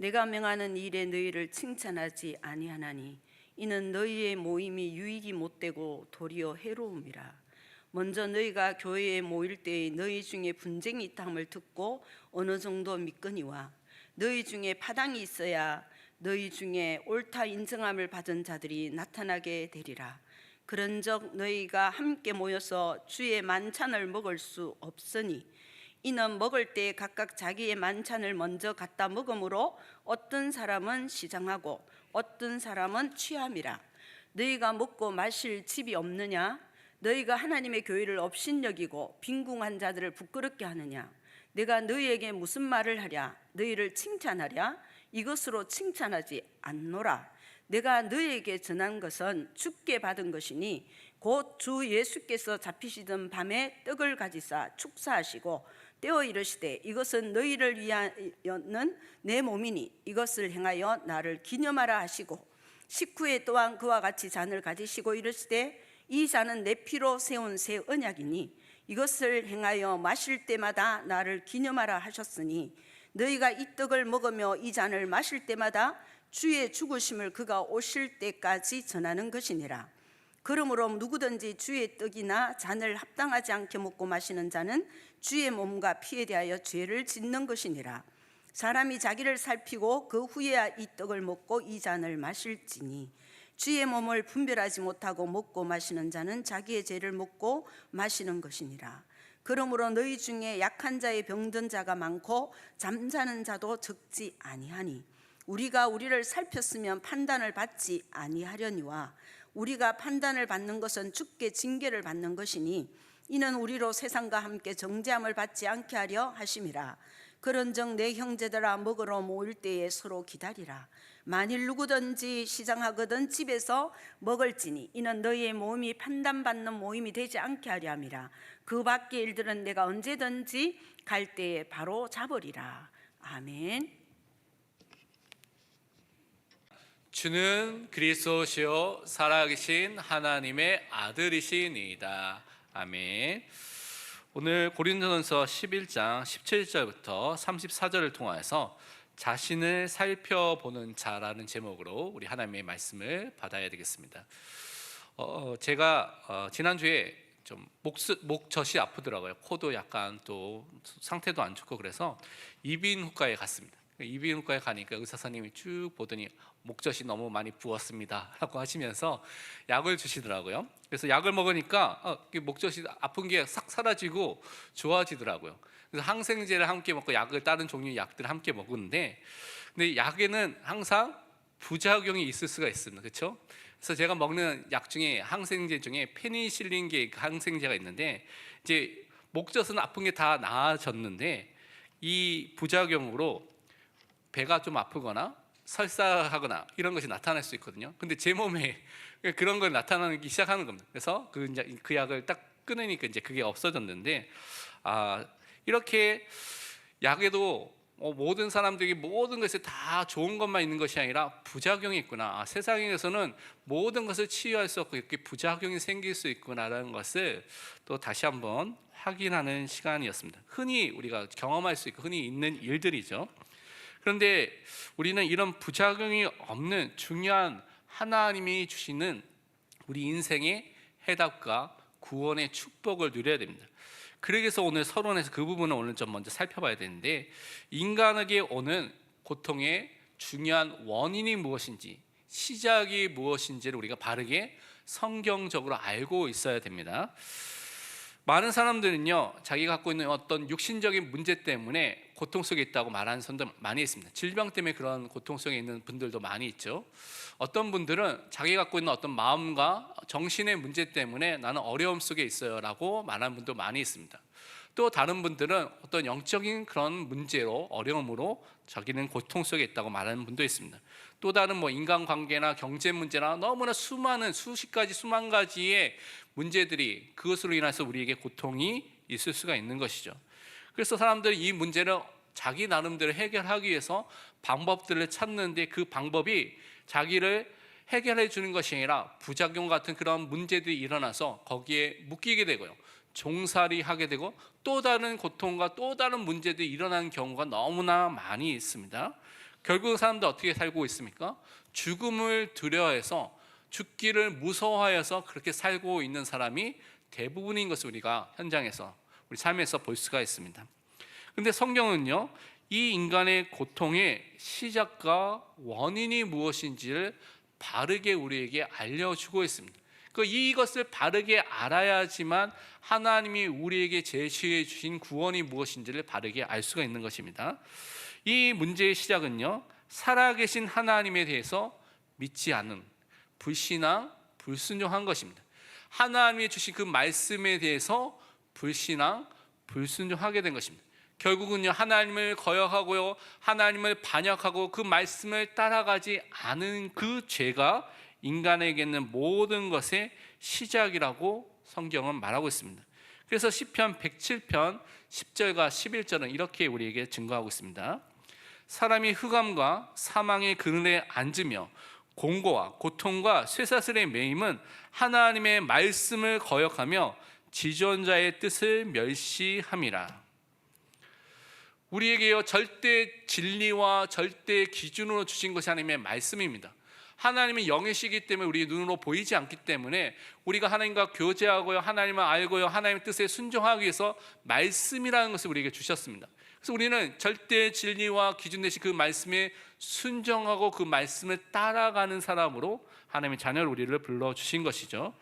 내가 명하는 일에 너희를 칭찬하지 아니하나니 이는 너희의 모임이 유익이 못되고 도리어 해로움이라. 먼저 너희가 교회에 모일 때에 너희 중에 분쟁이 있다함을 듣고 어느 정도 믿거니와 너희 중에 파당이 있어야 너희 중에 옳다 인정함을 받은 자들이 나타나게 되리라. 그런즉 너희가 함께 모여서 주의 만찬을 먹을 수 없으니 이는 먹을 때 각각 자기의 만찬을 먼저 갖다 먹으므로 어떤 사람은 시장하고 어떤 사람은 취함이라. 너희가 먹고 마실 집이 없느냐? 너희가 하나님의 교회를 업신여기고 빈궁한 자들을 부끄럽게 하느냐? 내가 너희에게 무슨 말을 하랴? 너희를 칭찬하랴? 이것으로 칭찬하지 않노라. 내가 너희에게 전한 것은 주께 받은 것이니 곧 주 예수께서 잡히시던 밤에 떡을 가지사 축사하시고 떼어 이르시되 이것은 너희를 위하여는 내 몸이니 이것을 행하여 나를 기념하라 하시고 식후에 또한 그와 같이 잔을 가지시고 이르시되 이 잔은 내 피로 세운 새 언약이니 이것을 행하여 마실 때마다 나를 기념하라 하셨으니 너희가 이 떡을 먹으며 이 잔을 마실 때마다 주의 죽으심을 그가 오실 때까지 전하는 것이니라. 그러므로 누구든지 주의 떡이나 잔을 합당하지 않게 먹고 마시는 자는 주의 몸과 피에 대하여 죄를 짓는 것이니라. 사람이 자기를 살피고 그 후에야 이 떡을 먹고 이 잔을 마실지니 주의 몸을 분별하지 못하고 먹고 마시는 자는 자기의 죄를 먹고 마시는 것이니라. 그러므로 너희 중에 약한 자의 병든 자가 많고 잠자는 자도 적지 아니하니 우리가 우리를 살폈으면 판단을 받지 아니하려니와 우리가 판단을 받는 것은 주께 징계를 받는 것이니 이는 우리로 세상과 함께 정죄함을 받지 않게 하려 하심이라. 그런즉 내 형제들아 먹으러 모일 때에 서로 기다리라. 만일 누구든지 시장하거든 집에서 먹을지니 이는 너희의 모임이 판단받는 모임이 되지 않게 하려 함이라. 그 밖의 일들은 내가 언제든지 갈 때에 바로 잡으리라. 아멘. 주는 그리스도시요 살아계신 하나님의 아들이시니이다. 아멘. 오늘 고린도전서 11장 17절부터 34절을 통하여서 자신을 살펴보는 자라는 제목으로 우리 하나님의 말씀을 받아야 되겠습니다. 제가 지난주에 좀 목젖이 아프더라고요. 코도 약간 또 상태도 안 좋고 그래서 이비인후과에 갔습니다. 이비인후과에 가니까 의사 선생님이 쭉 보더니 목젖이 너무 많이 부었습니다 라고 하시면서 약을 주시더라고요. 그래서 약을 먹으니까 목젖이 아픈 게 싹 사라지고 좋아지더라고요. 그래서 항생제를 함께 먹고 약을 다른 종류의 약들을 함께 먹는데 근데 약에는 항상 부작용이 있을 수가 있습니다. 그렇죠? 그래서 제가 먹는 약 중에 항생제 중에 페니실린계 항생제가 있는데 이제 목젖은 아픈 게 다 나아졌는데 이 부작용으로 배가 좀 아프거나 설사하거나 이런 것이 나타날 수 있거든요. 근데 제 몸에 그런 걸 나타나기 시작하는 겁니다. 그래서 그 약을 딱 끊으니까 이제 그게 없어졌는데 이렇게 약에도 모든 사람들이 모든 것에 다 좋은 것만 있는 것이 아니라 부작용이 있구나. 세상에서는 모든 것을 치유할 수 없고 이렇게 부작용이 생길 수 있구나라는 것을 또 다시 한번 확인하는 시간이었습니다. 흔히 우리가 경험할 수 있고 흔히 있는 일들이죠. 그런데 우리는 이런 부작용이 없는 중요한 하나님이 주시는 우리 인생의 해답과 구원의 축복을 누려야 됩니다. 그래서 오늘 서론에서 그 부분을 오늘 좀 먼저 살펴봐야 되는데 인간에게 오는 고통의 중요한 원인이 무엇인지 시작이 무엇인지를 우리가 바르게 성경적으로 알고 있어야 됩니다. 많은 사람들은요 자기가 갖고 있는 어떤 육신적인 문제 때문에 고통 속에 있다고 말하는 사람들 많이 있습니다. 질병 때문에 그런 고통 속에 있는 분들도 많이 있죠. 어떤 분들은 자기가 갖고 있는 어떤 마음과 정신의 문제 때문에 나는 어려움 속에 있어요 라고 말하는 분도 많이 있습니다. 또 다른 분들은 어떤 영적인 그런 문제로 어려움으로 자기는 고통 속에 있다고 말하는 분도 있습니다. 또 다른 인간관계나 경제 문제나 너무나 수많은 수십 가지 수만 가지의 문제들이 그것으로 인해서 우리에게 고통이 있을 수가 있는 것이죠. 그래서 사람들이 이 문제를 자기 나름대로 해결하기 위해서 방법들을 찾는데 그 방법이 자기를 해결해 주는 것이 아니라 부작용 같은 그런 문제들이 일어나서 거기에 묶이게 되고요. 종살이 하게 되고 또 다른 고통과 또 다른 문제들이 일어나는 경우가 너무나 많이 있습니다. 결국 사람들 어떻게 살고 있습니까? 죽음을 두려워해서, 죽기를 무서워하여서 그렇게 살고 있는 사람이 대부분인 것을 우리가 현장에서, 우리 삶에서 볼 수가 있습니다. 근데 성경은요, 이 인간의 고통의 시작과 원인이 무엇인지를 바르게 우리에게 알려주고 있습니다. 이것을 바르게 알아야지만 하나님이 우리에게 제시해 주신 구원이 무엇인지를 바르게 알 수가 있는 것입니다. 이 문제의 시작은요, 살아계신 하나님에 대해서 믿지 않은 불신앙, 불순종한 것입니다. 하나님이 주신 그 말씀에 대해서 불신앙, 불순종하게 된 것입니다. 결국은요, 하나님을 거역하고요, 하나님을 반역하고 그 말씀을 따라가지 않은 그 죄가 인간에게는 모든 것의 시작이라고 성경은 말하고 있습니다. 그래서 시편 107편 10절과 11절은 이렇게 우리에게 증거하고 있습니다. 사람이 흑암과 사망의 그늘에 앉으며 공고와 고통과 쇠사슬의 매임은 하나님의 말씀을 거역하며 지존자의 뜻을 멸시함이라. 우리에게요, 절대 진리와 절대 기준으로 주신 것이 하나님의 말씀입니다. 하나님은 영이시기 때문에 우리 눈으로 보이지 않기 때문에 우리가 하나님과 교제하고요, 하나님을 알고요, 하나님의 뜻에 순종하기 위해서 말씀이라는 것을 우리에게 주셨습니다. 그래서 우리는 절대 진리와 기준 되신 그 말씀에 순종하고 그 말씀을 따라가는 사람으로 하나님의 자녀를 우리를 불러주신 것이죠.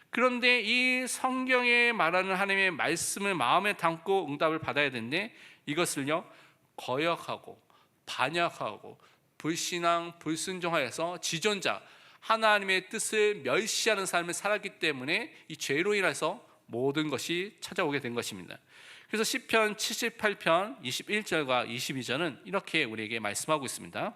그런데 이 성경에 말하는 하나님의 말씀을 마음에 담고 응답을 받아야 되는데, 이것을요, 거역하고 반역하고 불신앙, 불순종하여서 지존자, 하나님의 뜻을 멸시하는 삶을 살았기 때문에 이 죄로 인해서 모든 것이 찾아오게 된 것입니다. 그래서 시편 78편 21절과 22절은 이렇게 우리에게 말씀하고 있습니다.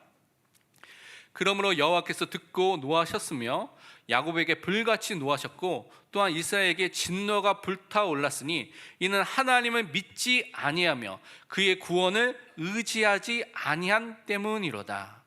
그러므로 여호와께서 듣고 노하셨으며 야곱에게 불같이 노하셨고 또한 이스라엘에게 진노가 불타올랐으니 이는 하나님을 믿지 아니하며 그의 구원을 의지하지 아니한 때문이로다.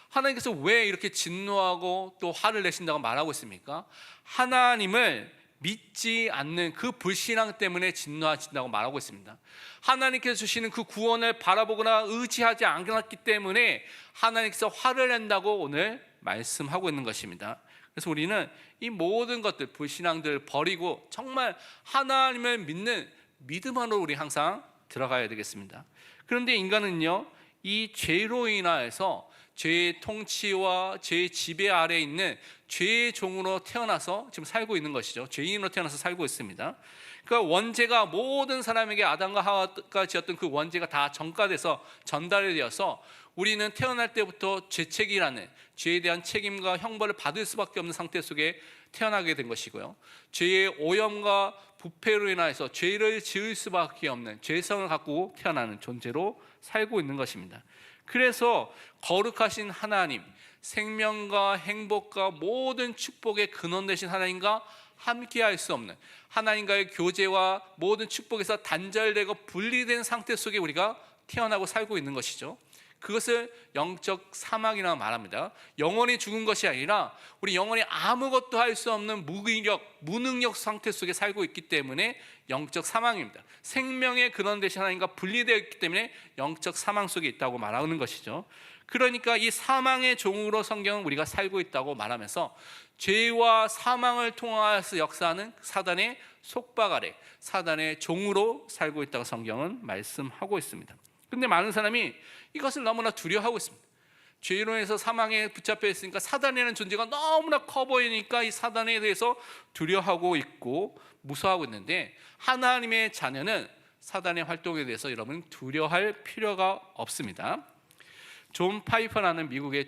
하나님께서 왜 이렇게 진노하고 또 화를 내신다고 말하고 있습니까? 하나님을 믿지 않는 그 불신앙 때문에 진노하신다고 말하고 있습니다. 하나님께서 주시는 그 구원을 바라보거나 의지하지 않았기 때문에 하나님께서 화를 낸다고 오늘 말씀하고 있는 것입니다. 그래서 우리는 이 모든 것들, 불신앙들을 버리고 정말 하나님을 믿는 믿음 안으로 우리 항상 들어가야 되겠습니다. 그런데 인간은요, 이 죄로 인하여서 죄의 통치와 죄의 지배 아래에 있는 죄의 종으로 태어나서 지금 살고 있는 것이죠. 죄인으로 태어나서 살고 있습니다. 그러니까 원죄가 모든 사람에게 아담과 하와가 지었던 그 원죄가 다 전가돼서 전달이 되어서 우리는 태어날 때부터 죄책이라는 죄에 대한 책임과 형벌을 받을 수밖에 없는 상태 속에 태어나게 된 것이고요. 죄의 오염과 부패로 인하여서 죄를 지을 수밖에 없는 죄성을 갖고 태어나는 존재로 살고 있는 것입니다. 그래서 거룩하신 하나님, 생명과 행복과 모든 축복의 근원 되신 하나님과 함께할 수 없는, 하나님과의 교제와 모든 축복에서 단절되고 분리된 상태 속에 우리가 태어나고 살고 있는 것이죠. 그것을 영적 사망이라고 말합니다. 영원히 죽은 것이 아니라 우리 영원히 아무것도 할 수 없는 무능력 상태 속에 살고 있기 때문에 영적 사망입니다. 생명의 근원 되신 하나님과 분리되어 있기 때문에 영적 사망 속에 있다고 말하는 것이죠. 그러니까 이 사망의 종으로 성경은 우리가 살고 있다고 말하면서 죄와 사망을 통하여서 역사하는 사단의 속박 아래, 사단의 종으로 살고 있다고 성경은 말씀하고 있습니다. 그런데 많은 사람이 이것을 너무나 두려워하고 있습니다. 죄로 인해서 사망에 붙잡혀 있으니까 사단이라는 존재가 너무나 커 보이니까 이 사단에 대해서 두려워하고 있고 무서워하고 있는데, 하나님의 자녀는 사단의 활동에 대해서 여러분 두려워할 필요가 없습니다. 존 파이퍼라는 미국의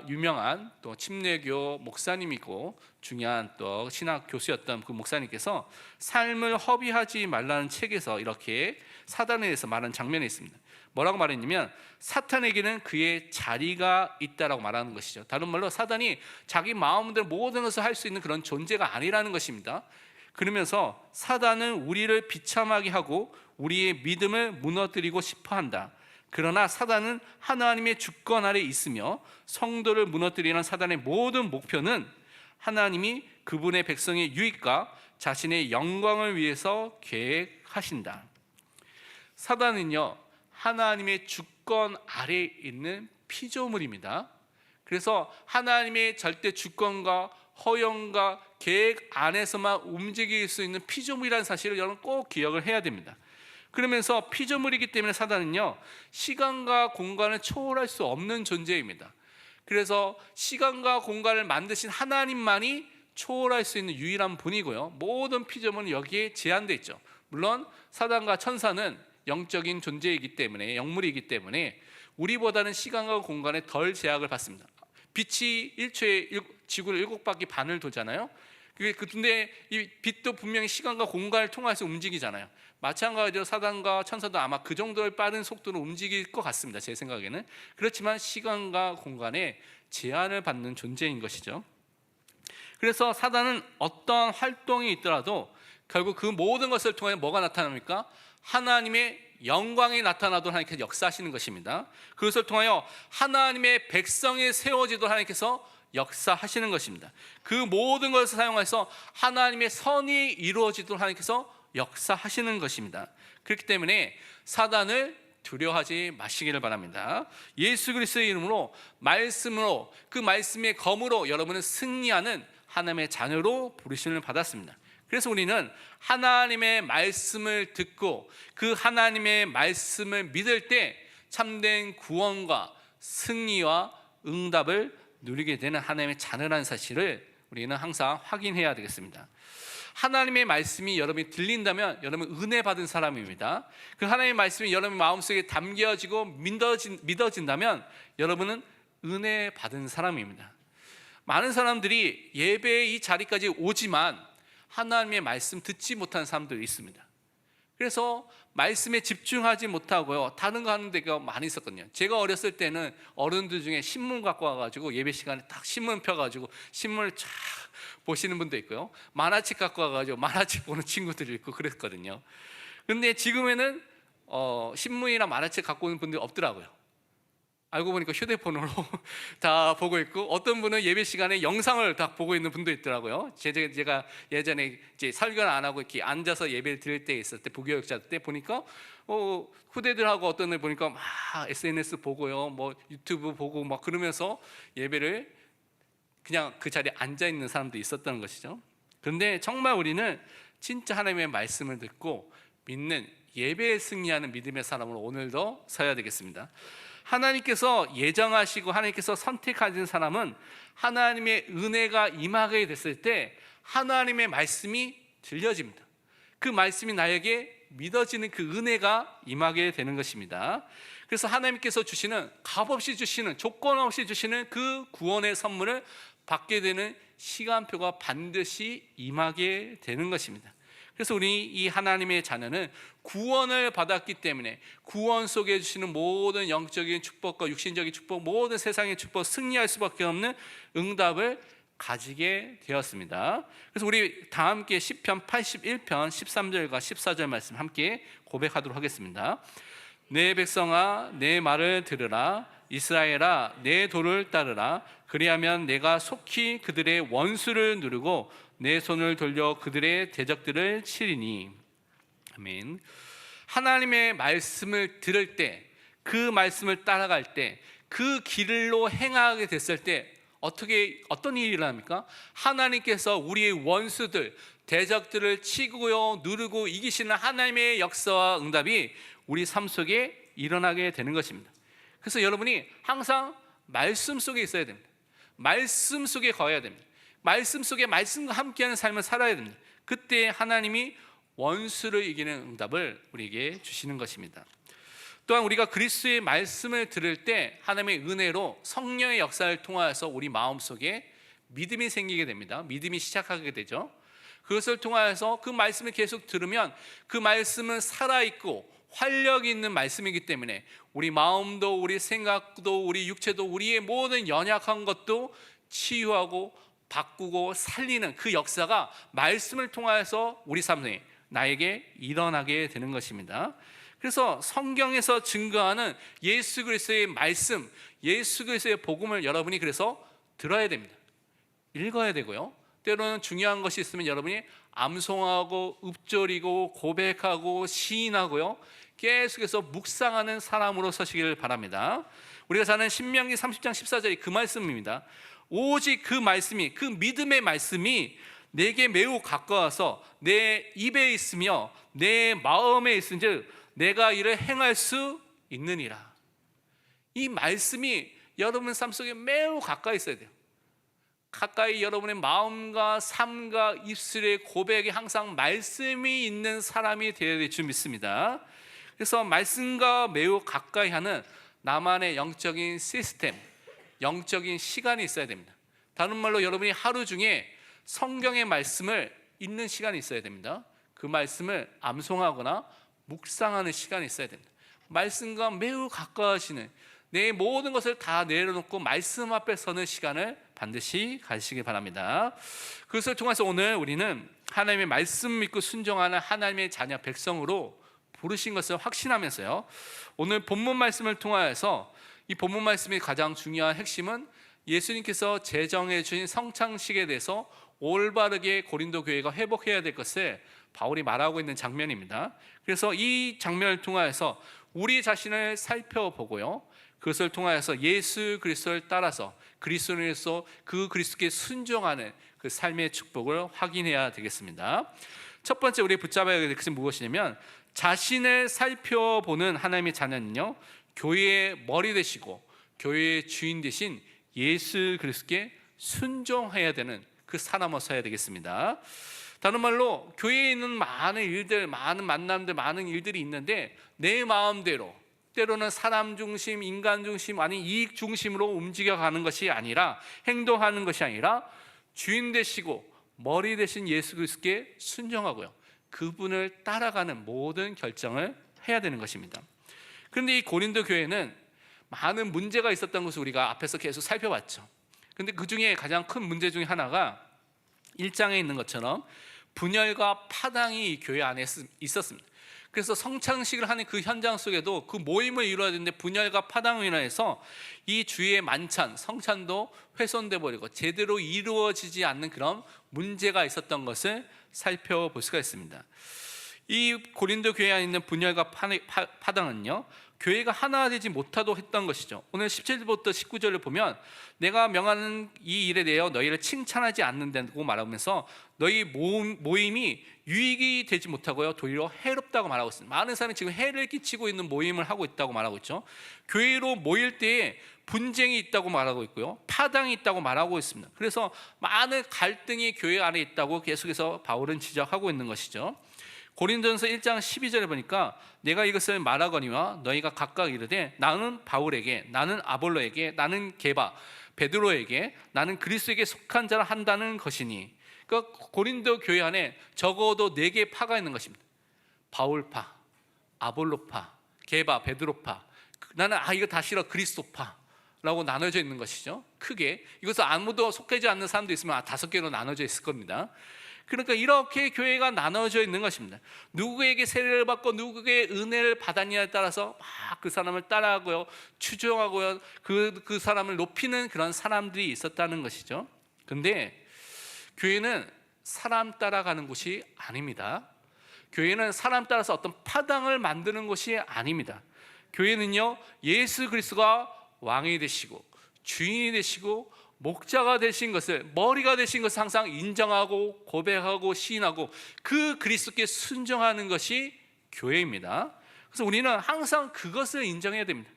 유명한 또 침례교 목사님이고 중요한 또 신학 교수였던 그 목사님께서 삶을 허비하지 말라는 책에서 이렇게 사단에 대해서 말하는 장면이 있습니다. 뭐라고 말했냐면, 사탄에게는 그의 자리가 있다라고 말하는 것이죠. 다른 말로 사단이 자기 마음대로 모든 것을 할 수 있는 그런 존재가 아니라는 것입니다. 그러면서 사단은 우리를 비참하게 하고 우리의 믿음을 무너뜨리고 싶어 한다. 그러나 사단은 하나님의 주권 아래 있으며 성도를 무너뜨리는 사단의 모든 목표는 하나님이 그분의 백성의 유익과 자신의 영광을 위해서 계획하신다. 사단은요, 하나님의 주권 아래에 있는 피조물입니다. 그래서 하나님의 절대 주권과 허용과 계획 안에서만 움직일 수 있는 피조물이라는 사실을 여러분 꼭 기억을 해야 됩니다. 그러면서 피조물이기 때문에 사단은요, 시간과 공간을 초월할 수 없는 존재입니다. 그래서 시간과 공간을 만드신 하나님만이 초월할 수 있는 유일한 분이고요, 모든 피조물은 여기에 제한되어 있죠. 물론 사단과 천사는 영적인 존재이기 때문에, 영물이기 때문에 우리보다는 시간과 공간에 덜 제약을 받습니다. 빛이 1초에 지구를 7바퀴 반을 돌잖아요. 근데 이 빛도 분명히 시간과 공간을 통해서 움직이잖아요. 마찬가지로 사단과 천사도 아마 그 정도의 빠른 속도로 움직일 것 같습니다, 제 생각에는. 그렇지만 시간과 공간에 제한을 받는 존재인 것이죠. 그래서 사단은 어떤 활동이 있더라도 결국 그 모든 것을 통해 뭐가 나타납니까? 하나님의 영광이 나타나도록 하나님께서 역사하시는 것입니다. 그것을 통하여 하나님의 백성이 세워지도록 하나님께서 역사하시는 것입니다. 그 모든 것을 사용해서 하나님의 선이 이루어지도록 하나님께서 역사하시는 것입니다. 그렇기 때문에 사단을 두려워하지 마시기를 바랍니다. 예수 그리스도의 이름으로, 말씀으로, 그 말씀의 검으로 여러분은 승리하는 하나님의 자녀로 부르심을 받았습니다. 그래서 우리는 하나님의 말씀을 듣고 그 하나님의 말씀을 믿을 때 참된 구원과 승리와 응답을 누리게 되는 하나님의 자녀라는 사실을 우리는 항상 확인해야 되겠습니다. 하나님의 말씀이 여러분이 들린다면 여러분 은혜 받은 사람입니다. 그 하나님의 말씀이 여러분 마음속에 담겨지고 믿어진다면 여러분은 은혜 받은 사람입니다. 많은 사람들이 예배의 이 자리까지 오지만 하나님의 말씀 듣지 못하는 사람들이 있습니다. 그래서 말씀에 집중하지 못하고요, 다른 거 하는 데가 많이 있었거든요. 제가 어렸을 때는 어른들 중에 신문 갖고 와가지고 예배 시간에 딱 신문 펴가지고 신문을 쫙 보시는 분도 있고요, 만화책 갖고 와가지고 만화책 보는 친구들이 있고 그랬거든요. 근데 지금에는 신문이나 만화책 갖고 오는 분들이 없더라고요. 알고 보니까 휴대폰으로 다 보고 있고, 어떤 분은 예배 시간에 영상을 다 보고 있는 분도 있더라고요. 제가 예전에 이제 설교를 안 하고 이렇게 앉아서 예배를 드릴 때 있을 때, 부교역자 때 보니까 후대들하고 어떤 애 보니까 막 SNS 보고요, 뭐 유튜브 보고 막 그러면서 예배를 그냥 그 자리에 앉아 있는 사람도 있었다는 것이죠. 그런데 정말 우리는 진짜 하나님의 말씀을 듣고 믿는, 예배에 승리하는 믿음의 사람으로 오늘도 서야 되겠습니다. 하나님께서 예정하시고 하나님께서 선택하신 사람은 하나님의 은혜가 임하게 됐을 때 하나님의 말씀이 들려집니다. 그 말씀이 나에게 믿어지는 그 은혜가 임하게 되는 것입니다. 그래서 하나님께서 주시는, 값없이 주시는, 조건 없이 주시는 그 구원의 선물을 받게 되는 시간표가 반드시 임하게 되는 것입니다. 그래서 우리 이 하나님의 자녀는 구원을 받았기 때문에 구원 속에 주시는 모든 영적인 축복과 육신적인 축복, 모든 세상의 축복, 승리할 수밖에 없는 응답을 가지게 되었습니다. 그래서 우리 다 함께 시편 81편 13절과 14절 말씀 함께 고백하도록 하겠습니다. 내 백성아 내 말을 들으라, 이스라엘아 내 도를 따르라. 그리하면 내가 속히 그들의 원수를 누르고 내 손을 돌려 그들의 대적들을 치리니. 아멘. 하나님의 말씀을 들을 때, 그 말씀을 따라갈 때, 그 길로 행하게 됐을 때 어떤 일이 일어납니까? 하나님께서 우리의 원수들, 대적들을 치고요, 누르고 이기시는 하나님의 역사와 응답이 우리 삶 속에 일어나게 되는 것입니다. 그래서 여러분이 항상 말씀 속에 있어야 됩니다. 말씀 속에 거해야 됩니다. 말씀 속에 말씀과 함께하는 삶을 살아야 됩니다. 그때 하나님이 원수를 이기는 응답을 우리에게 주시는 것입니다. 또한 우리가 그리스도의 말씀을 들을 때 하나님의 은혜로 성령의 역사를 통하여서 우리 마음속에 믿음이 생기게 됩니다. 믿음이 시작하게 되죠. 그것을 통하여서 그 말씀을 계속 들으면 그 말씀은 살아있고 활력 있는 말씀이기 때문에 우리 마음도 우리 생각도 우리 육체도 우리의 모든 연약한 것도 치유하고 바꾸고 살리는 그 역사가 말씀을 통하여서 우리 삶에 나에게 일어나게 되는 것입니다. 그래서 성경에서 증거하는 예수 그리스도의 말씀, 예수 그리스도의 복음을 여러분이 그래서 들어야 됩니다. 읽어야 되고요, 때로는 중요한 것이 있으면 여러분이 암송하고 읊조리고 고백하고 시인하고요, 계속해서 묵상하는 사람으로 서시기를 바랍니다. 우리가 잘 아는 신명기 30장 14절이 그 말씀입니다. 오직 그 말씀이, 그 믿음의 말씀이 내게 매우 가까워서 내 입에 있으며 내 마음에 있은즉 내가 이를 행할 수 있느니라. 이 말씀이 여러분 삶 속에 매우 가까이 있어야 돼요. 가까이 여러분의 마음과 삶과 입술의 고백에 항상 말씀이 있는 사람이 되어야 될 줄 믿습니다. 그래서 말씀과 매우 가까이 하는 나만의 영적인 시스템, 영적인 시간이 있어야 됩니다. 다른 말로 여러분이 하루 중에 성경의 말씀을 읽는 시간이 있어야 됩니다. 그 말씀을 암송하거나 묵상하는 시간이 있어야 됩니다. 말씀과 매우 가까워지는, 내 모든 것을 다 내려놓고 말씀 앞에 서는 시간을 반드시 가지시기 바랍니다. 그것을 통해서 오늘 우리는 하나님의 말씀 믿고 순종하는 하나님의 자녀 백성으로 부르신 것을 확신하면서요, 오늘 본문 말씀을 통하여서 이 본문 말씀의 가장 중요한 핵심은 예수님께서 제정해 주신 성찬식에 대해서 올바르게 고린도 교회가 회복해야 될 것을 바울이 말하고 있는 장면입니다. 그래서 이 장면을 통하여서 우리 자신을 살펴보고요, 그것을 통하여서 예수 그리스도를 따라서 그리스도인으로서 그 그리스도께 순종하는 그 삶의 축복을 확인해야 되겠습니다. 첫 번째 우리 붙잡아야 될 것은 무엇이냐면, 자신을 살펴보는 하나님의 자녀는요, 교회의 머리 되시고 교회의 주인 되신 예수 그리스도께 순종해야 되는 그 사람으로 서야 되겠습니다. 다른 말로 교회에 있는 많은 일들, 많은 만남들, 많은 일들이 있는데 내 마음대로, 때로는 사람 중심, 인간 중심, 아니 이익 중심으로 움직여가는 것이 아니라, 행동하는 것이 아니라 주인 되시고 머리 되신 예수 그리스도께 순종하고요, 그분을 따라가는 모든 결정을 해야 되는 것입니다. 그런데 이 고린도 교회는 많은 문제가 있었던 것을 우리가 앞에서 계속 살펴봤죠. 그런데 그 중에 가장 큰 문제 중에 하나가 1장에 있는 것처럼 분열과 파당이 이 교회 안에 있었습니다. 그래서 성찬식을 하는 그 현장 속에도 그 모임을 이루어야 되는데 분열과 파당으로 인해서 이 주의 만찬, 성찬도 훼손돼 버리고 제대로 이루어지지 않는 그런 문제가 있었던 것을 살펴볼 수가 있습니다. 이 고린도 교회 안에 있는 분열과 파당은요, 교회가 하나 되지 못하도록 했던 것이죠. 오늘 17절부터 19절을 보면 내가 명하는 이 일에 대하여 너희를 칭찬하지 않는다고 말하면서 너희 모임이 유익이 되지 못하고요, 도리어 해롭다고 말하고 있습니다. 많은 사람이 지금 해를 끼치고 있는 모임을 하고 있다고 말하고 있죠. 교회로 모일 때에 분쟁이 있다고 말하고 있고요, 파당이 있다고 말하고 있습니다. 그래서 많은 갈등이 교회 안에 있다고 계속해서 바울은 지적하고 있는 것이죠. 고린도전서 1장 12절에 보니까 내가 이것을 말하거니와 너희가 각각 이르되 나는 바울에게, 나는 아볼로에게, 나는 게바, 베드로에게, 나는 그리스도에게 속한 자라 한다는 것이니. 그러니까 고린도 교회 안에 적어도 4개의 파가 있는 것입니다. 바울파, 아볼로파, 게바, 베드로파. 나는 이거 다 싫어, 그리스도파라고 나눠져 있는 것이죠. 크게 이것을 아무도 속하지 않는 사람도 있으면 5개로 나눠져 있을 겁니다. 그러니까 이렇게 교회가 나눠져 있는 것입니다. 누구에게 세례를 받고 누구에게 은혜를 받았냐에 따라서 막 그 사람을 따라하고요, 추종하고요, 그 사람을 높이는 그런 사람들이 있었다는 것이죠. 그런데 교회는 사람 따라가는 곳이 아닙니다. 교회는 사람 따라서 어떤 파당을 만드는 곳이 아닙니다. 교회는요, 예수 그리스도가 왕이 되시고 주인이 되시고 목자가 되신 것을, 머리가 되신 것을 항상 인정하고 고백하고 시인하고 그 그리스도께 순종하는 것이 교회입니다. 그래서 우리는 항상 그것을 인정해야 됩니다.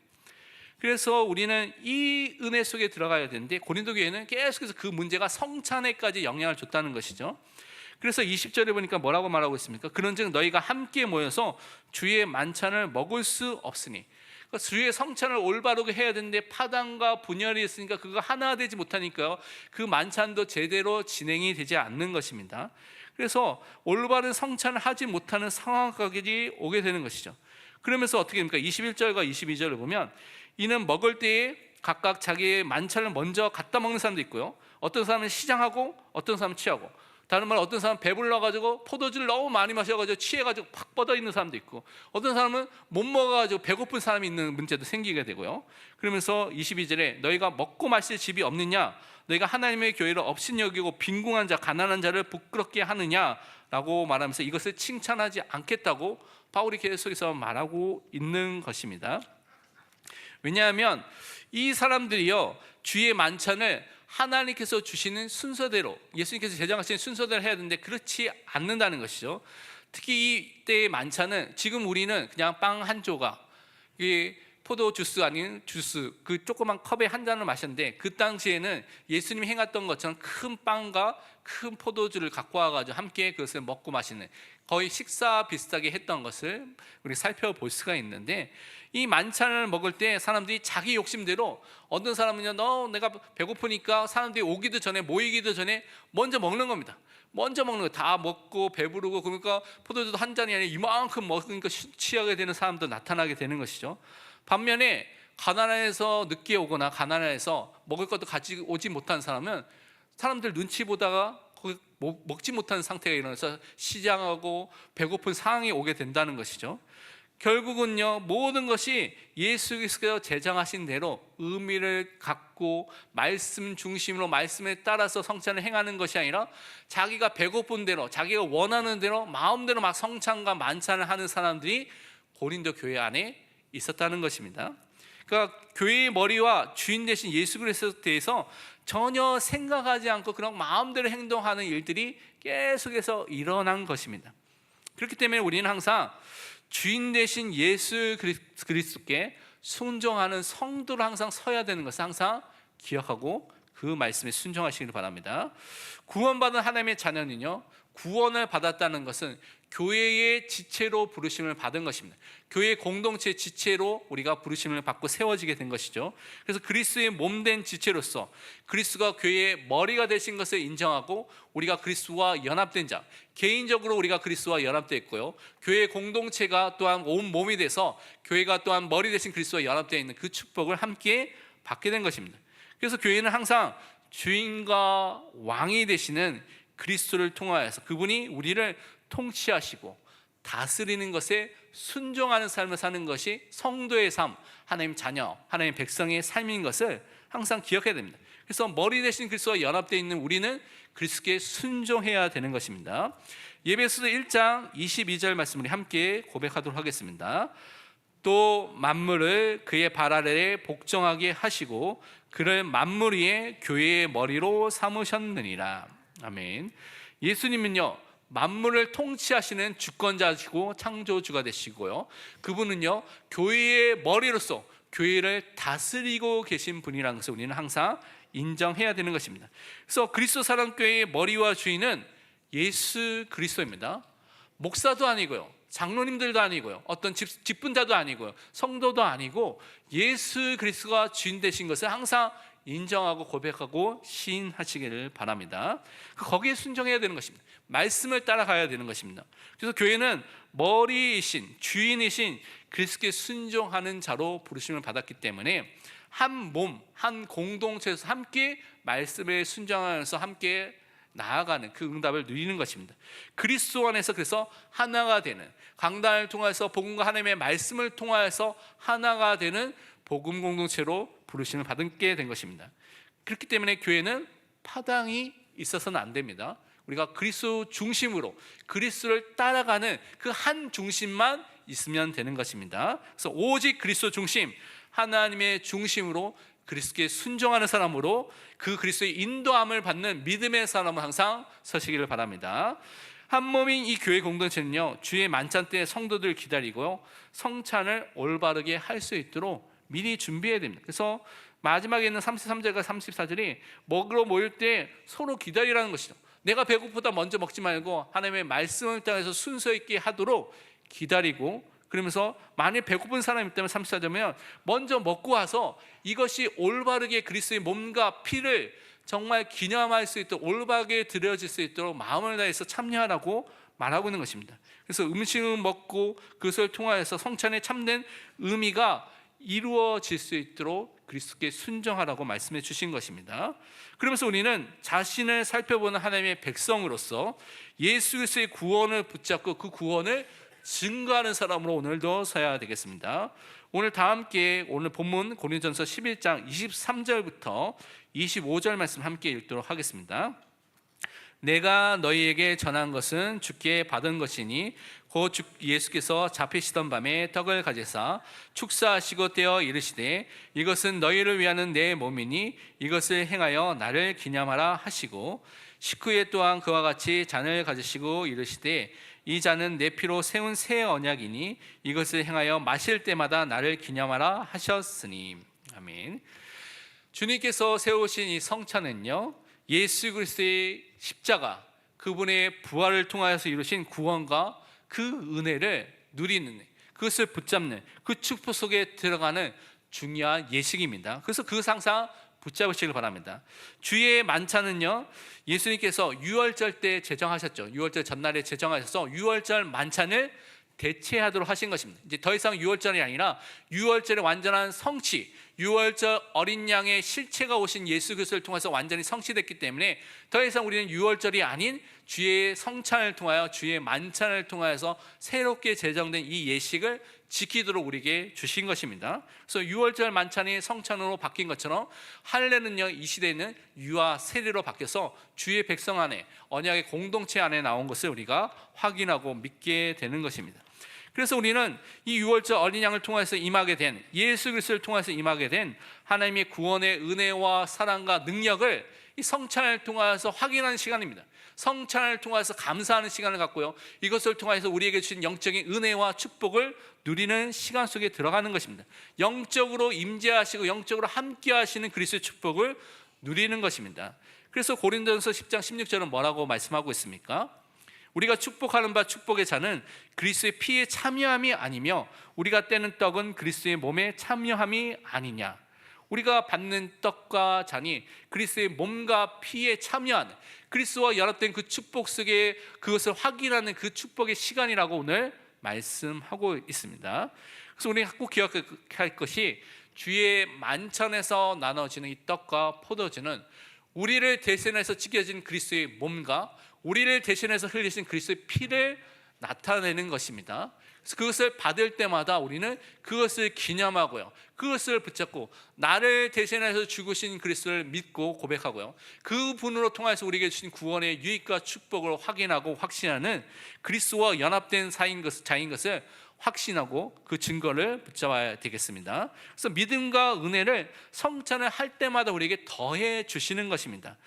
그래서 우리는 이 은혜 속에 들어가야 되는데 고린도 교회는 계속해서 그 문제가 성찬에까지 영향을 줬다는 것이죠. 그래서 20절에 보니까 뭐라고 말하고 있습니까? 그런즉 너희가 함께 모여서 주의 만찬을 먹을 수 없으니, 그러니까 주의 성찬을 올바르게 해야 되는데 파당과 분열이 있으니까 그거 하나 되지 못하니까요, 그 만찬도 제대로 진행이 되지 않는 것입니다. 그래서 올바른 성찬을 하지 못하는 상황까지 오게 되는 것이죠. 그러면서 어떻게 됩니까? 21절과 22절을 보면 이는 먹을 때에 각각 자기의 만찬을 먼저 갖다 먹는 사람도 있고요, 어떤 사람은 시장하고 어떤 사람은 취하고, 다른 말로 어떤 사람은 배불러가지고 포도주를 너무 많이 마셔가지고 취해가지고 팍 뻗어 있는 사람도 있고, 어떤 사람은 못 먹어가지고 배고픈 사람이 있는 문제도 생기게 되고요. 그러면서 22절에 너희가 먹고 마실 집이 없느냐, 너희가 하나님의 교회를 업신여기고 빈궁한 자, 가난한 자를 부끄럽게 하느냐라고 말하면서 이것을 칭찬하지 않겠다고 바울이 계속해서 말하고 있는 것입니다. 왜냐하면 이 사람들이요, 주의 만찬을 하나님께서 주시는 순서대로, 예수님께서 제정하신 순서대로 해야 되는데 그렇지 않는다는 것이죠. 특히 이때의 만찬은 지금 우리는 그냥 빵 한 조각, 이 포도 주스 아닌 주스, 그 조그만 컵에 한 잔을 마셨는데, 그 당시에는 예수님이 행했던 것처럼 큰 빵과 큰 포도주를 갖고 와가지고 함께 그것을 먹고 마시는, 거의 식사 비슷하게 했던 것을 우리 살펴볼 수가 있는데, 이 만찬을 먹을 때 사람들이 자기 욕심대로, 어떤 사람은요, 내가 배고프니까 사람들이 오기도 전에, 모이기도 전에 먼저 먹는 겁니다. 먼저 먹는 거, 다 먹고 배부르고, 그러니까 포도주도 한 잔이 아니라 이만큼 먹으니까 취하게 되는 사람도 나타나게 되는 것이죠. 반면에 가나안에서 늦게 오거나 가나안에서 먹을 것도 가지고 오지 못한 사람은 사람들 눈치 보다가 먹지 못하는 상태가 일어나서 시장하고 배고픈 상황이 오게 된다는 것이죠. 결국은요, 모든 것이 예수 그리스도께서 제정하신 대로 의미를 갖고 말씀 중심으로 말씀에 따라서 성찬을 행하는 것이 아니라 자기가 배고픈 대로, 자기가 원하는 대로 마음대로 막 성찬과 만찬을 하는 사람들이 고린도 교회 안에 있었다는 것입니다. 그러니까 교회의 머리와 주인 되신 예수 그리스도에 대해서 전혀 생각하지 않고 그냥 마음대로 행동하는 일들이 계속해서 일어난 것입니다. 그렇기 때문에 우리는 항상 주인 되신 예수 그리스도께 순종하는 성도로 항상 서야 되는 것을 항상 기억하고 그 말씀에 순종하시기를 바랍니다. 구원받은 하나님의 자녀는요, 구원을 받았다는 것은 교회의 지체로 부르심을 받은 것입니다. 교회 공동체의 지체로 우리가 부르심을 받고 세워지게 된 것이죠. 그래서 그리스도의 몸된 지체로서 그리스도가 교회의 머리가 되신 것을 인정하고 우리가 그리스도와 연합된 자, 개인적으로 우리가 그리스도와 연합되어 있고요, 교회 공동체가 또한 온 몸이 돼서 교회가 또한 머리 되신 그리스도와 연합되어 있는 그 축복을 함께 받게 된 것입니다. 그래서 교회는 항상 주인과 왕이 되시는 그리스도를 통하여서 그분이 우리를 통치하시고 다스리는 것에 순종하는 삶을 사는 것이 성도의 삶, 하나님 자녀, 하나님 백성의 삶인 것을 항상 기억해야 됩니다. 그래서 머리 대신 그리스도와 연합되어 있는 우리는 그리스도께 순종해야 되는 것입니다. 예배소서 1장 22절 말씀을 함께 고백하도록 하겠습니다. 또 만물을 그의 발 아래에 복종하게 하시고 그를 만물 위에 교회의 머리로 삼으셨느니라. 아멘. 예수님은요, 만물을 통치하시는 주권자시고 창조주가 되시고요, 그분은요, 교회의 머리로서 교회를 다스리고 계신 분이라는 것을 우리는 항상 인정해야 되는 것입니다. 그래서 그리스도 사랑교회의 머리와 주인은 예수 그리스도입니다. 목사도 아니고요, 장로님들도 아니고요, 어떤 직분자도 아니고요, 성도도 아니고 예수 그리스도가 주인 되신 것을 항상 인정하고 고백하고 시인하시기를 바랍니다. 거기에 순종해야 되는 것입니다. 말씀을 따라가야 되는 것입니다. 그래서 교회는 머리이신 주인이신 그리스도께 순종하는 자로 부르심을 받았기 때문에 한 몸, 한 공동체에서 함께 말씀에 순종하면서 함께 나아가는 그 응답을 누리는 것입니다. 그리스도 안에서 그래서 하나가 되는, 강단을 통해서 복음과 하나님의 말씀을 통하여서 하나가 되는 복음 공동체로 부르심을 받게 된 것입니다. 그렇기 때문에 교회는 파당이 있어서는 안 됩니다. 우리가 그리스도 중심으로 그리스도를 따라가는 그 한 중심만 있으면 되는 것입니다. 그래서 오직 그리스도 중심, 하나님의 중심으로 그리스도께 순종하는 사람으로 그 그리스도의 인도함을 받는 믿음의 사람은 항상 서시기를 바랍니다. 한 몸인 이 교회 공동체는요, 주의 만찬 때 성도들 기다리고요, 성찬을 올바르게 할 수 있도록 미리 준비해야 됩니다. 그래서 마지막에 있는 33절과 34절이 먹으러 모일 때 서로 기다리라는 것이죠. 내가 배고프다 먼저 먹지 말고 하나님의 말씀을 따라서 순서 있게 하도록 기다리고, 그러면서 만일 배고픈 사람이 있다면 34절이면 먼저 먹고 와서 이것이 올바르게 그리스도의 몸과 피를 정말 기념할 수 있도록 올바르게 드려질 수 있도록 마음을 다해서 참여하라고 말하고 있는 것입니다. 그래서 음식을 먹고 그것을 통하여서 성찬의 참된 의미가 이루어질 수 있도록 그리스도께 순종하라고 말씀해 주신 것입니다. 그러면서 우리는 자신을 살펴보는 하나님의 백성으로서 예수 그리스도의 구원을 붙잡고 그 구원을 증거하는 사람으로 오늘도 서야 되겠습니다. 오늘 다 함께 오늘 본문 고린도전서 11장 23절부터 25절 말씀 함께 읽도록 하겠습니다. 내가 너희에게 전한 것은 주께 받은 것이니 곧 예수께서 잡히시던 밤에 떡을 가지사 축사하시고 떼어 이르시되 이것은 너희를 위하는 내 몸이니 이것을 행하여 나를 기념하라 하시고 식후에 또한 그와 같이 잔을 가지시고 이르시되 이 잔은 내 피로 세운 새 언약이니 이것을 행하여 마실 때마다 나를 기념하라 하셨으니. 아멘. 주님께서 세우신 이 성찬은요, 예수 그리스도의 십자가, 그분의 부활을 통하여서 이루신 구원과 그 은혜를 누리는, 그것을 붙잡는 그 축복 속에 들어가는 중요한 예식입니다. 그래서 그 항상 붙잡으시길 바랍니다. 주의 만찬은요, 예수님께서 유월절 때 제정하셨죠. 유월절 전날에 제정하셔서 유월절 만찬을 대체하도록 하신 것입니다. 이제 더 이상 유월절이 아니라 유월절의 완전한 성취, 유월절 어린 양의 실체가 오신 예수 그리스도를 통해서 완전히 성취됐기 때문에 더 이상 우리는 유월절이 아닌 주의 성찬을 통하여 주의 만찬을 통하여서 새롭게 제정된 이 예식을 지키도록 우리에게 주신 것입니다. 그래서 유월절 만찬이 성찬으로 바뀐 것처럼 할례는요, 이 시대에는 유아 세례로 바뀌어서 주의 백성 안에, 언약의 공동체 안에 나온 것을 우리가 확인하고 믿게 되는 것입니다. 그래서 우리는 이 유월절 어린 양을 통해서 임하게 된, 예수 그리스도를 통해서 임하게 된 하나님의 구원의 은혜와 사랑과 능력을 이 성찬을 통해서 확인하는 시간입니다. 성찬을 통해서 감사하는 시간을 갖고요, 이것을 통해서 우리에게 주신 영적인 은혜와 축복을 누리는 시간 속에 들어가는 것입니다. 영적으로 임재하시고 영적으로 함께 하시는 그리스도의 축복을 누리는 것입니다. 그래서 고린도전서 10장 16절은 뭐라고 말씀하고 있습니까? 우리가 축복하는 바 축복의 잔은 그리스도의 피에 참여함이 아니며 우리가 떼는 떡은 그리스도의 몸에 참여함이 아니냐. 우리가 받는 떡과 잔이 그리스도의 몸과 피에 참여하는, 그리스도와 연합된 그 축복 속에 그것을 확인하는 그 축복의 시간이라고 오늘 말씀하고 있습니다. 그래서 우리가 꼭 기억할 것이 주의 만찬에서 나눠지는 이 떡과 포도주는 우리를 대신해서 찢겨진 그리스도의 몸과 우리를 대신해서 흘리신 그리스도의 피를 나타내는 것입니다. 그래서 그것을 받을 때마다 우리는 그것을 기념하고요, 그것을 붙잡고 나를 대신해서 죽으신 그리스도를 믿고 고백하고요, 그 분으로 통해서 우리에게 주신 구원의 유익과 축복을 확인하고 확신하는 그리스도와 연합된 자인 것을 확신하고 그 증거를 붙잡아야 되겠습니다. 그래서 믿음과 은혜를 성찬을 할 때마다 우리에게 더해 주시는 것입니다.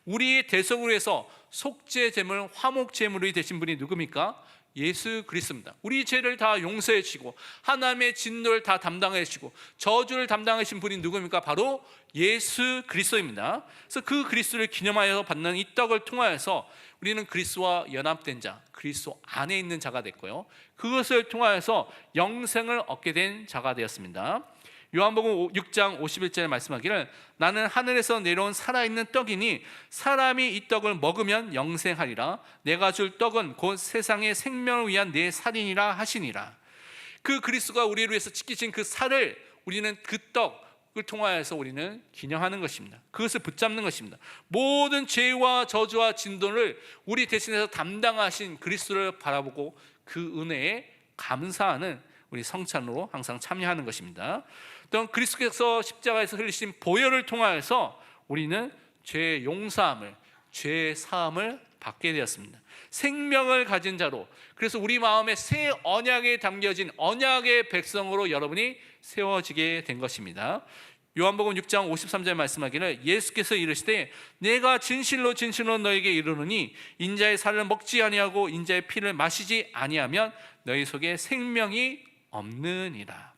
우리의 대속을 위해서 속죄 제물, 화목 제물이 되신 분이 누굽니까? 예수 그리스도입니다. 우리 죄를 다 용서해 주시고 하나님의 진노를 다 담당해 주시고 저주를 담당하신 분이 누굽니까? 바로 예수 그리스도입니다. 그래서 그 그리스도를 기념하여 받는 이 떡을 통하여서 우리는 그리스도와 연합된 자, 그리스도 안에 있는 자가 됐고요, 그것을 통하여서 영생을 얻게 된 자가 되었습니다. 요한복음 6장 51절에 말씀하기를 나는 하늘에서 내려온 살아있는 떡이니 사람이 이 떡을 먹으면 영생하리라. 내가 줄 떡은 곧 세상의 생명을 위한 내 살이니라 하시니라. 그 그리스도가 우리를 위해서 지키신 그 살을 우리는 그 떡을 통하여서 우리는 기념하는 것입니다. 그것을 붙잡는 것입니다. 모든 죄와 저주와 진노를 우리 대신해서 담당하신 그리스도를 바라보고 그 은혜에 감사하는 우리 성찬으로 항상 참여하는 것입니다. 또 그리스도께서 십자가에서 흘리신 보혈을 통하여서 우리는 죄 용서함을, 죄 사함을 받게 되었습니다. 생명을 가진 자로, 그래서 우리 마음에 새 언약에 담겨진 언약의 백성으로 여러분이 세워지게 된 것입니다. 요한복음 6장 53절에 말씀하기를 예수께서 이르시되 내가 진실로 진실로 너에게 이르노니 인자의 살을 먹지 아니하고 인자의 피를 마시지 아니하면 너희 속에 생명이 없느니라.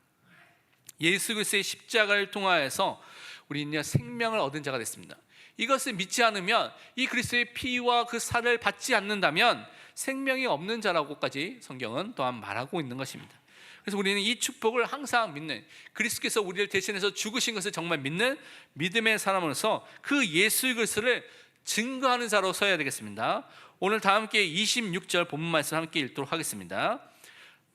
예수 그리스도의 십자가를 통하여서 우리는 생명을 얻은 자가 됐습니다. 이것을 믿지 않으면, 이 그리스도의 피와 그 살을 받지 않는다면 생명이 없는 자라고까지 성경은 또한 말하고 있는 것입니다. 그래서 우리는 이 축복을 항상 믿는, 그리스도께서 우리를 대신해서 죽으신 것을 정말 믿는 믿음의 사람으로서 그 예수 그리스도를 증거하는 자로 서야 되겠습니다. 오늘 다 함께 26절 본문 말씀 함께 읽도록 하겠습니다.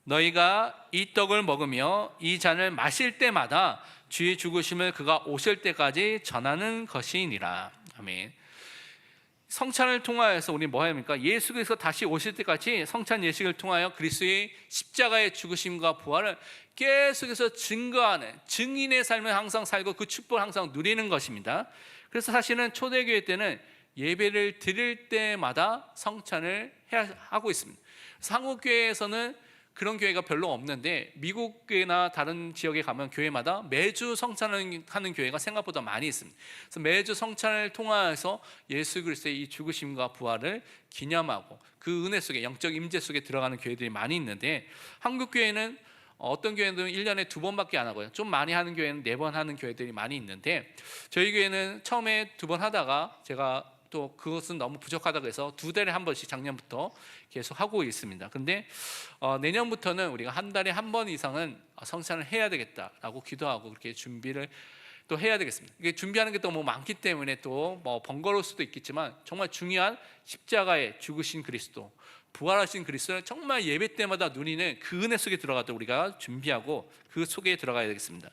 너희가 이 떡을 먹으며 이 잔을 마실 때마다 주의 죽으심을 그가 오실 때까지 전하는 것이니라. 아멘. 성찬을 통하여서 우리 뭐 합니까? 예수 그리스도 다시 오실 때까지 성찬 예식을 통하여 그리스도의 십자가의 죽으심과 부활을 계속해서 증거하는 증인의 삶을 항상 살고 그 축복을 항상 누리는 것입니다. 그래서 사실은 초대교회 때는 예배를 드릴 때마다 성찬을 하고 있습니다. 그래서 한국 교회에서는 그런 교회가 별로 없는데 미국이나 다른 지역에 가면 교회마다 매주 성찬을 하는 교회가 생각보다 많이 있습니다. 그래서 매주 성찬을 통하여서 예수 그리스도의 이 죽으심과 부활을 기념하고 그 은혜 속에, 영적 임재 속에 들어가는 교회들이 많이 있는데, 한국 교회는 어떤 교회는 1년에 2번밖에 안 하고요, 좀 많이 하는 교회는 4번 하는 교회들이 많이 있는데, 저희 교회는 처음에 2번 하다가 제가 또 그것은 너무 부족하다고 해서 2달에 한 번씩 작년부터 계속 하고 있습니다. 근데 내년부터는 우리가 한 달에 한 번 이상은 성찬을 해야 되겠다라고 기도하고 그렇게 준비를 또 해야 되겠습니다. 이게 준비하는 게 또 뭐 많기 때문에 또 뭐 번거로울 수도 있겠지만, 정말 중요한 십자가에 죽으신 그리스도, 부활하신 그리스도를 정말 예배 때마다 누리는 그 은혜 속에 들어가도록 우리가 준비하고 그 속에 들어가야 되겠습니다.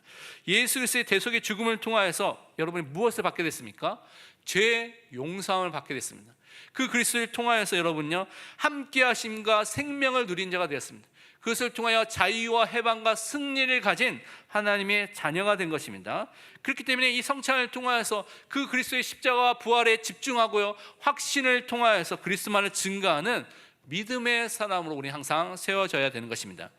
예수 그리스도의 대속의 죽음을 통하여서 여러분이 무엇을 받게 됐습니까? 죄 용서함을 받게 됐습니다. 그 그리스도를 통하여서 여러분요, 함께 하심과 생명을 누린 자가 되었습니다. 그것을 통하여 자유와 해방과 승리를 가진 하나님의 자녀가 된 것입니다. 그렇기 때문에 이 성찬을 통하여서 그 그리스도의 십자가와 부활에 집중하고요, 확신을 통하여서 그리스도만을 증거하는 믿음의 사람으로 우리 항상 세워져야 되는 것입니다.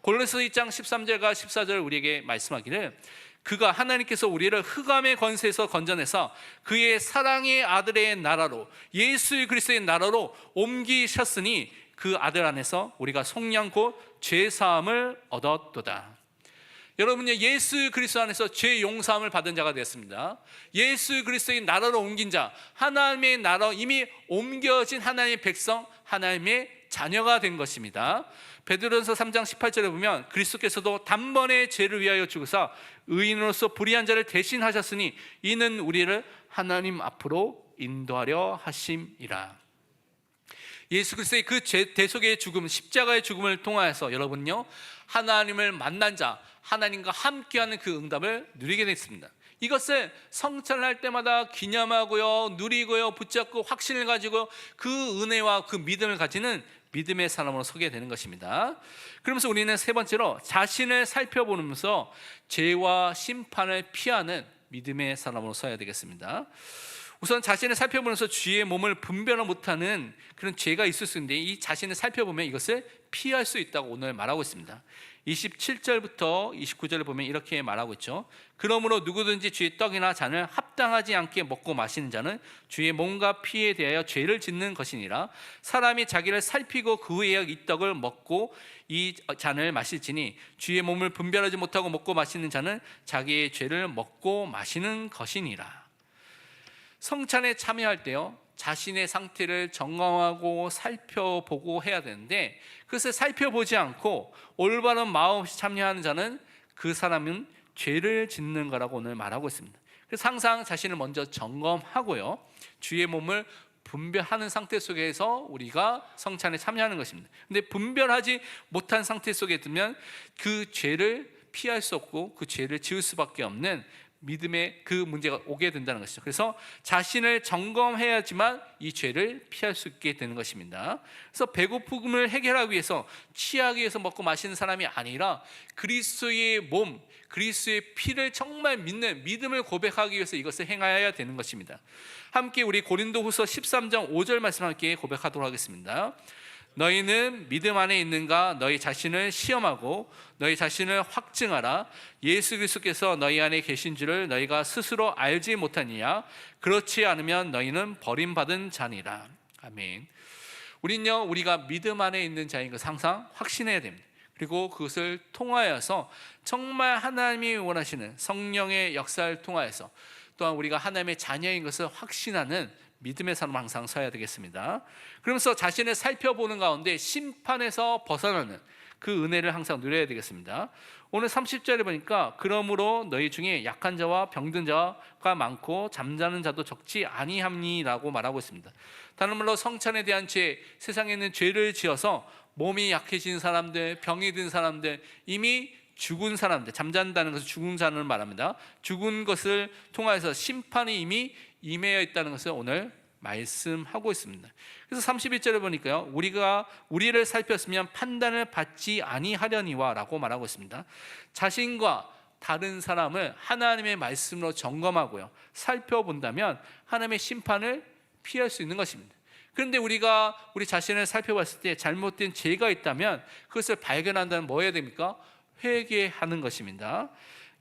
골로새 2장 13절과 14절 우리에게 말씀하기를, 그가 하나님께서 우리를 흑암의 권세에서 건져내서 그의 사랑의 아들의 나라로, 예수 그리스도의 나라로 옮기셨으니 그 아들 안에서 우리가 속량 곧 죄사함을 얻었도다. 여러분요, 예수 그리스도 안에서 죄 용서함을 받은 자가 되었습니다. 예수 그리스도의 나라로 옮긴 자, 하나님의 나라로 이미 옮겨진 하나님의 백성, 하나님의 자녀가 된 것입니다. 베드로전서 3장 18절에 보면, 그리스도께서도 단번에 죄를 위하여 죽으사 의인으로서 불의한 자를 대신하셨으니 이는 우리를 하나님 앞으로 인도하려 하심이라. 예수 그리스도의 그 대속의 죽음, 십자가의 죽음을 통하여서 여러분요, 하나님을 만난 자, 하나님과 함께하는 그 응답을 누리게 됐습니다. 이것을 성찬을 할 때마다 기념하고요, 누리고요, 붙잡고 확신을 가지고 그 은혜와 그 믿음을 가지는 믿음의 사람으로 서게 되는 것입니다. 그러면서 우리는 세 번째로 자신을 살펴보면서 죄와 심판을 피하는 믿음의 사람으로 서야 되겠습니다. 우선 자신을 살펴보면서 주의 몸을 분별을 못하는 그런 죄가 있을 수 있는데, 이 자신을 살펴보면 이것을 피할 수 있다고 오늘 말하고 있습니다. 27절부터 29절을 보면 이렇게 말하고 있죠. 그러므로 누구든지 주의 떡이나 잔을 합당하지 않게 먹고 마시는 자는 주의 몸과 피에 대하여 죄를 짓는 것이니라. 사람이 자기를 살피고 그 후에 이 떡을 먹고 이 잔을 마실지니 주의 몸을 분별하지 못하고 먹고 마시는 자는 자기의 죄를 먹고 마시는 것이니라. 성찬에 참여할 때요, 자신의 상태를 점검하고 살펴보고 해야 되는데, 그것을 살펴보지 않고 올바른 마음 없이 참여하는 자는 그 사람은 죄를 짓는 거라고 오늘 말하고 있습니다. 그래서 항상 자신을 먼저 점검하고요, 주의 몸을 분별하는 상태 속에서 우리가 성찬에 참여하는 것입니다. 근데 분별하지 못한 상태 속에 들면 그 죄를 피할 수 없고 그 죄를 지을 수밖에 없는 믿음의 그 문제가 오게 된다는 것이죠. 그래서 자신을 점검해야지만 이 죄를 피할 수 있게 되는 것입니다. 그래서 배고픔을 해결하기 위해서, 취하기 위해서 먹고 마시는 사람이 아니라 그리스도의 몸, 그리스도의 피를 정말 믿는 믿음을 고백하기 위해서 이것을 행하여야 되는 것입니다. 함께 우리 고린도후서 13장 5절 말씀 함께 고백하도록 하겠습니다. 너희는 믿음 안에 있는가? 너희 자신을 시험하고 너희 자신을 확증하라. 예수 그리스도께서 너희 안에 계신 줄을 너희가 스스로 알지 못하느냐? 그렇지 않으면 너희는 버림받은 자니라. 아멘. 우리는요, 우리가 믿음 안에 있는 자인 것을 항상 확신해야 됩니다. 그리고 그것을 통하여서 정말 하나님이 원하시는 성령의 역사를 통하여서 또한 우리가 하나님의 자녀인 것을 확신하는 믿음의 사람 항상 서야 되겠습니다. 그러면서 자신을 살펴보는 가운데 심판에서 벗어나는 그 은혜를 항상 누려야 되겠습니다. 오늘 30절에 보니까 그러므로 너희 중에 약한 자와 병든 자가 많고 잠자는 자도 적지 아니함니라고 말하고 있습니다. 다른 말로 성찬에 대한 죄, 세상에 있는 죄를 지어서 몸이 약해진 사람들, 병이 든 사람들, 이미 죽은 사람들, 잠잔다는 것을 죽은 사람을 말합니다. 죽은 것을 통해서 심판이 이미 임해야 있다는 것을 오늘 말씀하고 있습니다. 그래서 31절을 보니까요, 우리가 우리를 살폈으면 판단을 받지 아니하려니와 라고 말하고 있습니다. 자신과 다른 사람을 하나님의 말씀으로 점검하고요, 살펴본다면 하나님의 심판을 피할 수 있는 것입니다. 그런데 우리가 우리 자신을 살펴봤을 때 잘못된 죄가 있다면 그것을 발견한다면 뭐 해야 됩니까? 회개하는 것입니다.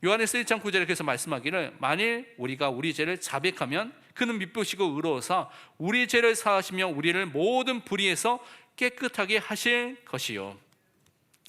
요한에서 1장 9절에 그래서 말씀하기를 만일 우리가 우리 죄를 자백하면 그는 미쁘시고 의로워서 우리 죄를 사하시며 우리를 모든 불의에서 깨끗하게 하실 것이요.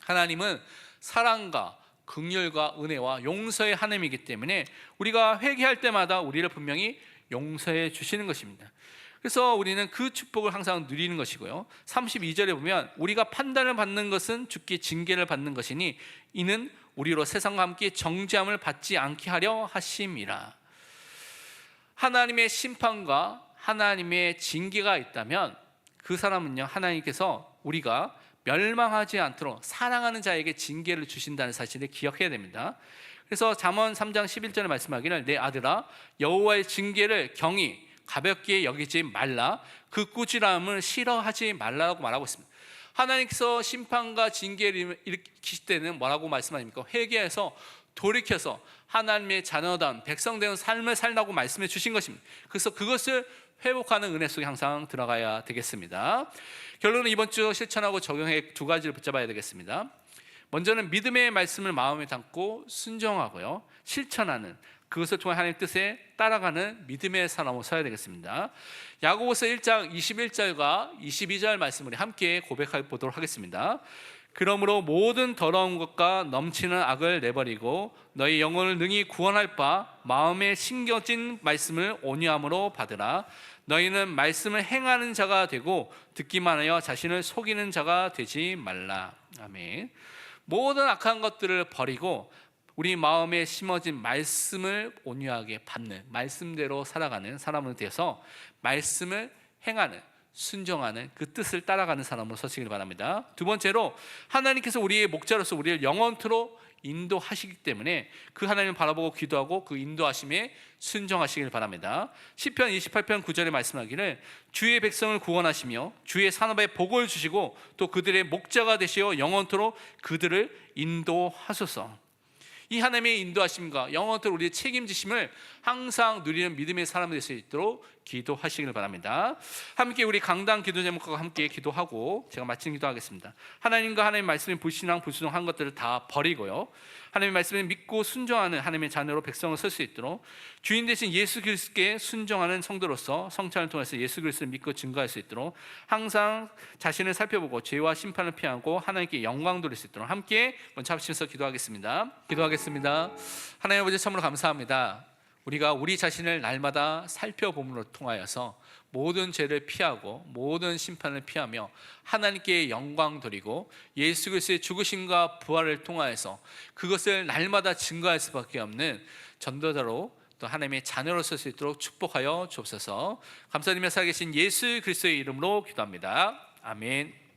하나님은 사랑과 긍휼과 은혜와 용서의 하나님이기 때문에 우리가 회개할 때마다 우리를 분명히 용서해 주시는 것입니다. 그래서 우리는 그 축복을 항상 누리는 것이고요. 32절에 보면 우리가 판단을 받는 것은 주께 징계를 받는 것이니 이는 우리로 세상과 함께 정죄함을 받지 않게 하려 하심이라. 하나님의 심판과 하나님의 징계가 있다면 그 사람은요, 하나님께서 우리가 멸망하지 않도록 사랑하는 자에게 징계를 주신다는 사실을 기억해야 됩니다. 그래서 잠언 3장 11절에 말씀하기를 내 아들아 여호와의 징계를 경히 가볍게 여기지 말라, 그 꾸지람을 싫어하지 말라고 말하고 있습니다. 하나님께서 심판과 징계를 일으키실 때는 뭐라고 말씀하십니까? 회개해서 돌이켜서 하나님의 자녀다운 백성되는 삶을 살라고 말씀해 주신 것입니다. 그래서 그것을 회복하는 은혜 속에 항상 들어가야 되겠습니다. 결론은 이번 주 실천하고 적용해 두 가지를 붙잡아야 되겠습니다. 먼저는 믿음의 말씀을 마음에 담고 순종하고요, 실천하는, 그것을 통해 하나님의 뜻에 따라가는 믿음의 사람으로 서야 되겠습니다. 야고보서 1장 21절과 22절 말씀을 함께 고백해 보도록 하겠습니다. 그러므로 모든 더러운 것과 넘치는 악을 내버리고 너희 영혼을 능히 구원할 바 마음에 심겨진 말씀을 온유함으로 받으라. 너희는 말씀을 행하는 자가 되고 듣기만 하여 자신을 속이는 자가 되지 말라. 아멘. 모든 악한 것들을 버리고 우리 마음에 심어진 말씀을 온유하게 받는, 말씀대로 살아가는 사람으로 되어서 말씀을 행하는, 순종하는, 그 뜻을 따라가는 사람으로 서시길 바랍니다. 두 번째로 하나님께서 우리의 목자로서 우리를 영원토록 인도하시기 때문에 그 하나님을 바라보고 기도하고 그 인도하심에 순종하시길 바랍니다. 시편 28편 9절에 말씀하기를 주의 백성을 구원하시며 주의 산업에 복을 주시고 또 그들의 목자가 되시어 영원토록 그들을 인도하소서. 이 하나님의 인도하심과 영원토록 우리의 책임지심을 항상 누리는 믿음의 사람이 될 수 있도록 기도하시길 바랍니다. 함께 우리 강단 기도 제목과 함께 기도하고 제가 마치는 기도하겠습니다. 하나님과 하나님 말씀에 불신앙 불순종한 것들을 다 버리고요, 하나님의 말씀을 믿고 순종하는 하나님의 자녀로 백성을 설 수 있도록 주인 되신 예수 그리스도께 순종하는 성도로서 성찬을 통해서 예수 그리스도를 믿고 증거할 수 있도록 항상 자신을 살펴보고 죄와 심판을 피하고 하나님께 영광 돌릴 수 있도록 함께 먼저 합심해서 기도하겠습니다. 하나님 아버지, 참으로 감사합니다. 우리가 우리 자신을 날마다 살펴봄으로 통하여서 모든 죄를 피하고 모든 심판을 피하며 하나님께 영광 돌리고 예수 그리스도의 죽으심과 부활을 통하여서 그것을 날마다 증거할 수밖에 없는 전도자로 또 하나님의 자녀로 설 수 있도록 축복하여 주옵소서. 감사드리며 살아계신 예수 그리스도의 이름으로 기도합니다. 아멘.